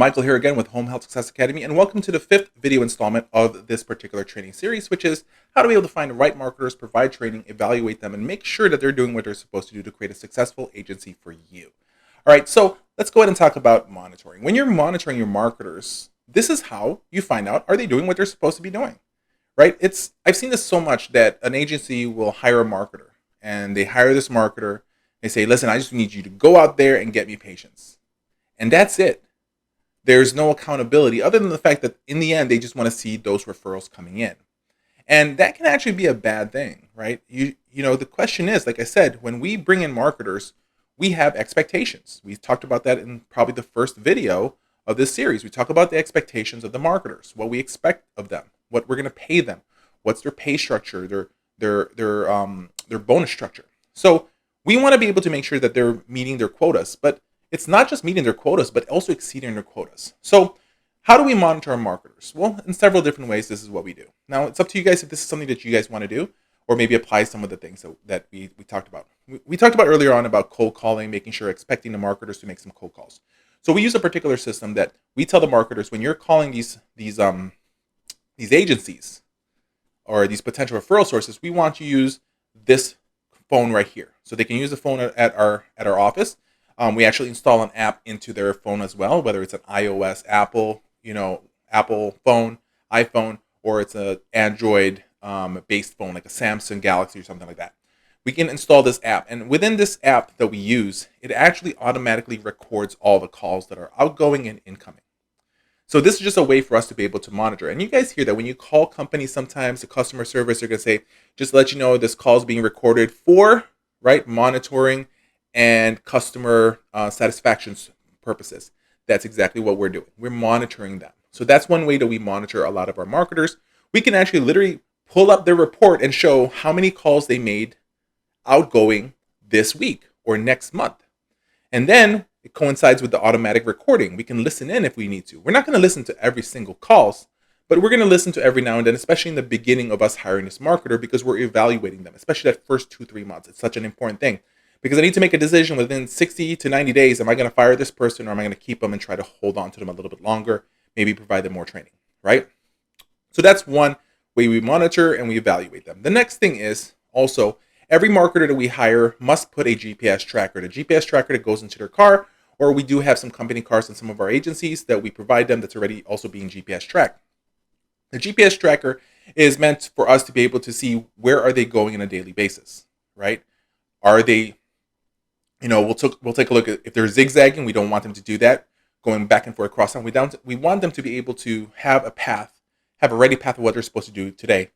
Michael here again with Home Health Success Academy, and welcome to the fifth video installment of this particular training series, which is how to be able to find the right marketers, provide training, evaluate them, and make sure that they're doing what they're supposed to do to create a successful agency for you. All right, so let's go ahead and talk about monitoring. When you're monitoring your marketers, this is how you find out, are they doing what they're supposed to be doing, right? I've seen this so much that an agency will hire a marketer, and they hire this marketer. They say, listen, I just need you to go out there and get me patients. And that's it. There's no accountability other than the fact that in the end, they just want to see those referrals coming in. And that can actually be a bad thing, right? You know, the question is, like I said, when we bring in marketers, we have expectations. We talked about that in probably the first video of this series. We talk about the expectations of the marketers, what we expect of them, what we're going to pay them, what's their pay structure, their bonus structure. So we want to be able to make sure that they're meeting their quotas, but it's not just meeting their quotas, but also exceeding their quotas. So how do we monitor our marketers? Well, in several different ways, this is what we do. Now, it's up to you guys if this is something that you guys want to do, or maybe apply some of the things that we talked about. We talked about earlier on about cold calling, making sure expecting the marketers to make some cold calls. So we use a particular system that we tell the marketers, when you're calling these agencies or these potential referral sources, we want you to use this phone right here. So they can use the phone at our office. We actually install an app into their phone as well, whether it's an iOS, Apple phone, iPhone, or it's an Android based phone like a Samsung Galaxy or something like that. We can install this app, and within this app that we use, it actually automatically records all the calls that are outgoing and incoming. So this is just a way for us to be able to monitor. And you guys hear that when you call companies, sometimes the customer service are going to say, just to let you know, this call is being recorded for, right, monitoring and customer satisfaction purposes. That's exactly what we're doing. We're monitoring them. So that's one way that we monitor a lot of our marketers. We can actually literally pull up their report and show how many calls they made outgoing this week or next month. And then it coincides with the automatic recording. We can listen in if we need to. We're not going to listen to every single calls, but we're going to listen to every now and then, especially in the beginning of us hiring this marketer, because we're evaluating them, especially that first 2-3 months. It's such an important thing. Because I need to make a decision within 60 to 90 days. Am I going to fire this person, or am I going to keep them and try to hold on to them a little bit longer, maybe provide them more training, right? So that's one way we monitor and we evaluate them. The next thing is also every marketer that we hire must put a GPS tracker. The GPS tracker that goes into their car, or we do have some company cars in some of our agencies that we provide them that's already also being GPS tracked. The GPS tracker is meant for us to be able to see where are they going on a daily basis, right? Are they... we'll take a look at if they're zigzagging. We don't want them to do that, going back and forth across town. We want them to be able to have a ready path of what they're supposed to do today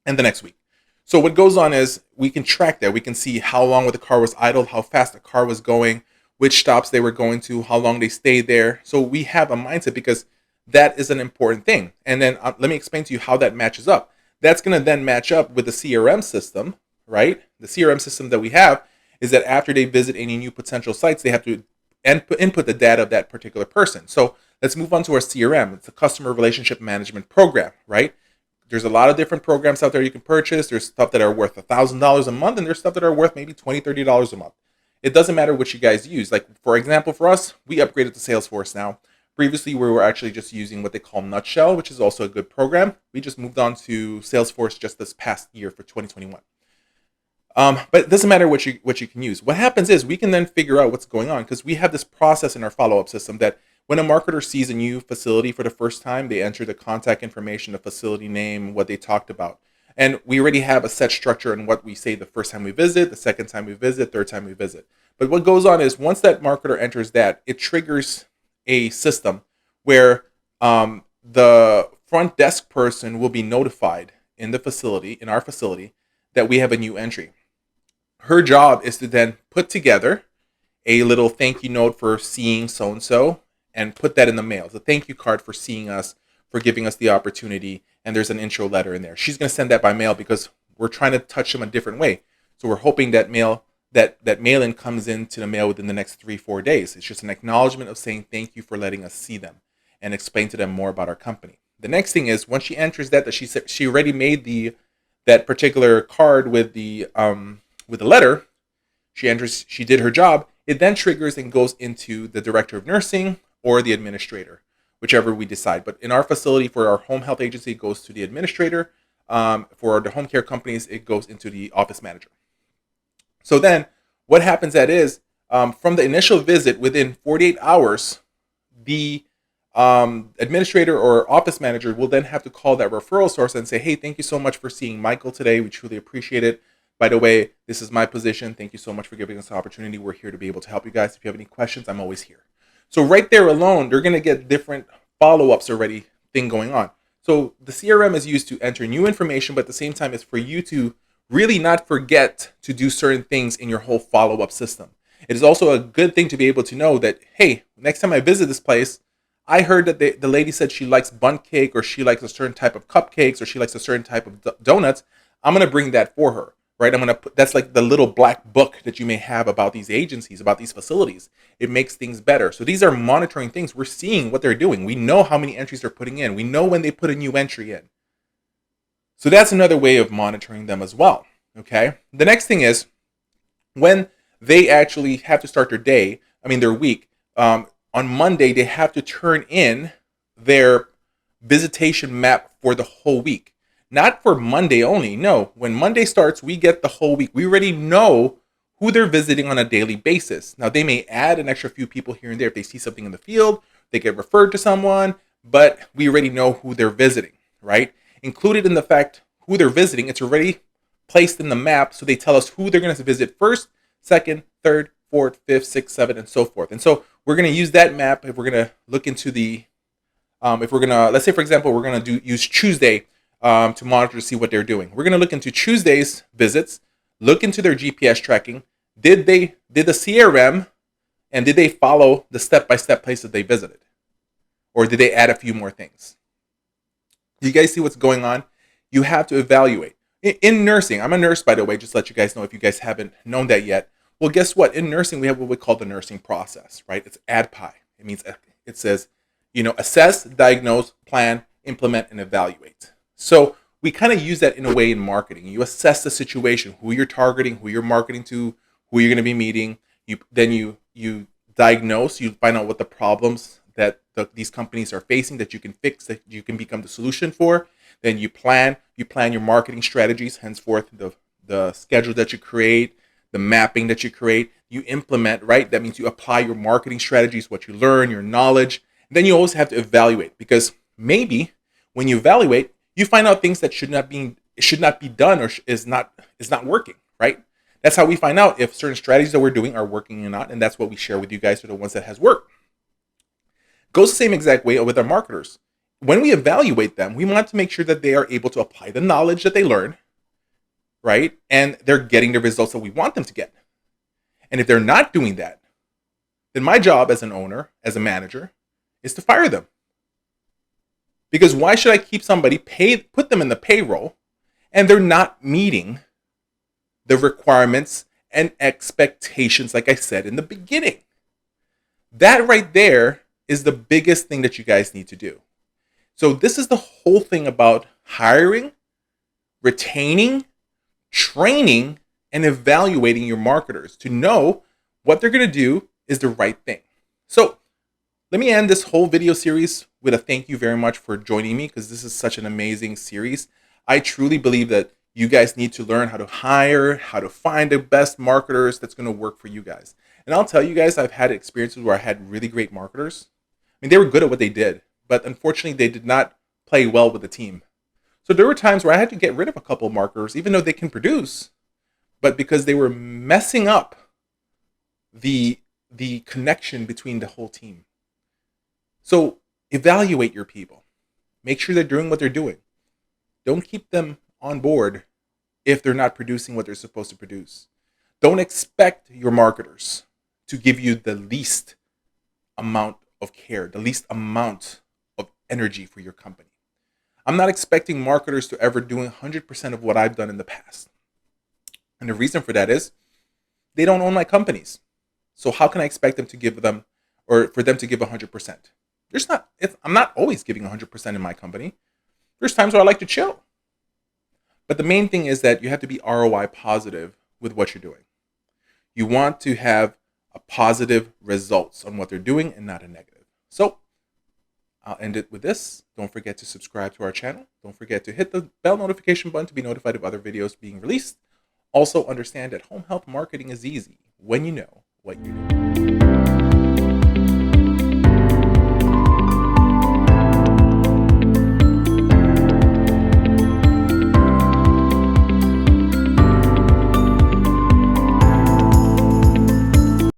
and the next week. So what goes on is we can track that. We can see how long the car was idled, how fast the car was going, which stops they were going to, how long they stayed there. So we have a mindset, because that is an important thing. And then let me explain to you how that matches up. That's going to then match up with the CRM system, right? The CRM system that we have is that after they visit any new potential sites, they have to input the data of that particular person. So let's move on to our CRM. It's a customer relationship management program, right? There's a lot of different programs out there you can purchase. There's stuff that are worth $1,000 a month, and there's stuff that are worth maybe $20, $30 a month. It doesn't matter what you guys use. Like, for example, for us, we upgraded to Salesforce now. Previously, we were actually just using what they call Nutshell, which is also a good program. We just moved on to Salesforce just this past year for 2021. But it doesn't matter what you can use. What happens is we can then figure out what's going on, because we have this process in our follow-up system that when a marketer sees a new facility for the first time, they enter the contact information, the facility name, what they talked about. And we already have a set structure in what we say the first time we visit, the second time we visit, third time we visit. But what goes on is once that marketer enters that, it triggers a system where the front desk person will be notified in our facility, that we have a new entry. Her job is to then put together a little thank you note for seeing so-and-so and put that in the mail. It's a thank you card for seeing us, for giving us the opportunity, and there's an intro letter in there. She's going to send that by mail because we're trying to touch them a different way. So we're hoping that mail-in comes into the mail within the next 3-4 days. It's just an acknowledgement of saying thank you for letting us see them and explain to them more about our company. The next thing is once she enters that she already made that particular card with the letter, she did her job. It then triggers and goes into the director of nursing or the administrator, whichever we decide. But in our facility, for our home health agency, it goes to the administrator. For the home care companies, it goes into the office manager. So then what happens from the initial visit, within 48 hours, the administrator or office manager will then have to call that referral source and say, hey, thank you so much for seeing Michael today. We truly appreciate it. By the way, this is my position. Thank you so much for giving us the opportunity. We're here to be able to help you guys. If you have any questions, I'm always here. So right there alone, they're going to get different follow-ups already thing going on. So the CRM is used to enter new information, but at the same time, it's for you to really not forget to do certain things in your whole follow-up system. It is also a good thing to be able to know that, hey, next time I visit this place, I heard that the lady said she likes bundt cake, or she likes a certain type of cupcakes, or she likes a certain type of donuts. I'm going to bring that for her, right? I'm going to put, that's like the little black book that you may have about these agencies, about these facilities. It makes things better. So these are monitoring things. We're seeing what they're doing. We know how many entries they're putting in. We know when they put a new entry in. So that's another way of monitoring them as well, okay? The next thing is when they actually have to start their week, on Monday, they have to turn in their visitation map for the whole week. Not for Monday only. No, when Monday starts, we get the whole week. We already know who they're visiting on a daily basis. Now, they may add an extra few people here and there. If they see something in the field, they get referred to someone, but we already know who they're visiting, right? Included in the fact who they're visiting, it's already placed in the map, so they tell us who they're going to visit first, second, third, fourth, fifth, sixth, seventh, and so forth. And so we're going to use that map if we're going to look into let's say, for example, we're going to use Tuesday to monitor to see what they're doing. We're going to look into Tuesday's visits, look into their GPS tracking. Did the CRM, and did they follow the step-by-step places they visited? Or did they add a few more things? Do you guys see what's going on? You have to evaluate. In nursing, I'm a nurse, by the way, just to let you guys know if you guys haven't known that yet. Well, guess what? In nursing, we have what we call the nursing process, right? It's ADPI. It says, assess, diagnose, plan, implement, and evaluate. So we kind of use that in a way in marketing. You assess the situation, who you're targeting, who you're marketing to, who you're going to be meeting. Then you diagnose, you find out what the problems that these companies are facing that you can fix, that you can become the solution for. Then you plan your marketing strategies, henceforth the schedule that you create, the mapping that you create, you implement, right? That means you apply your marketing strategies, what you learn, your knowledge. And then you always have to evaluate, because maybe when you evaluate, you find out things that should not be done or is not working, right? That's how we find out if certain strategies that we're doing are working or not, and that's what we share with you guys, are the ones that has worked. Goes the same exact way with our marketers. When we evaluate them, we want to make sure that they are able to apply the knowledge that they learn, right? And they're getting the results that we want them to get. And if they're not doing that, then my job as an owner, as a manager, is to fire them. Because why should I keep somebody, put them in the payroll, and they're not meeting the requirements and expectations, like I said in the beginning? That right there is the biggest thing that you guys need to do. So this is the whole thing about hiring, retaining, training, and evaluating your marketers to know what they're going to do is the right thing. So let me end this whole video series with a thank you very much for joining me, because this is such an amazing series. I truly believe that you guys need to learn how to hire, how to find the best marketers that's going to work for you guys. And I'll tell you guys, I've had experiences where I had really great marketers. They were good at what they did, but unfortunately they did not play well with the team. So there were times where I had to get rid of a couple of marketers, even though they can produce, but because they were messing up the connection between the whole team. So evaluate your people. Make sure they're doing what they're doing. Don't keep them on board if they're not producing what they're supposed to produce. Don't expect your marketers to give you the least amount of care, the least amount of energy for your company. I'm not expecting marketers to ever do 100% of what I've done in the past. And the reason for that is they don't own my companies. So how can I expect them to give them, or for them to give 100%? I'm not always giving 100% in my company. There's times where I like to chill. But the main thing is that you have to be ROI positive with what you're doing. You want to have a positive results on what they're doing and not a negative. So I'll end it with this. Don't forget to subscribe to our channel. Don't forget to hit the bell notification button to be notified of other videos being released. Also understand that home health marketing is easy when you know what you know.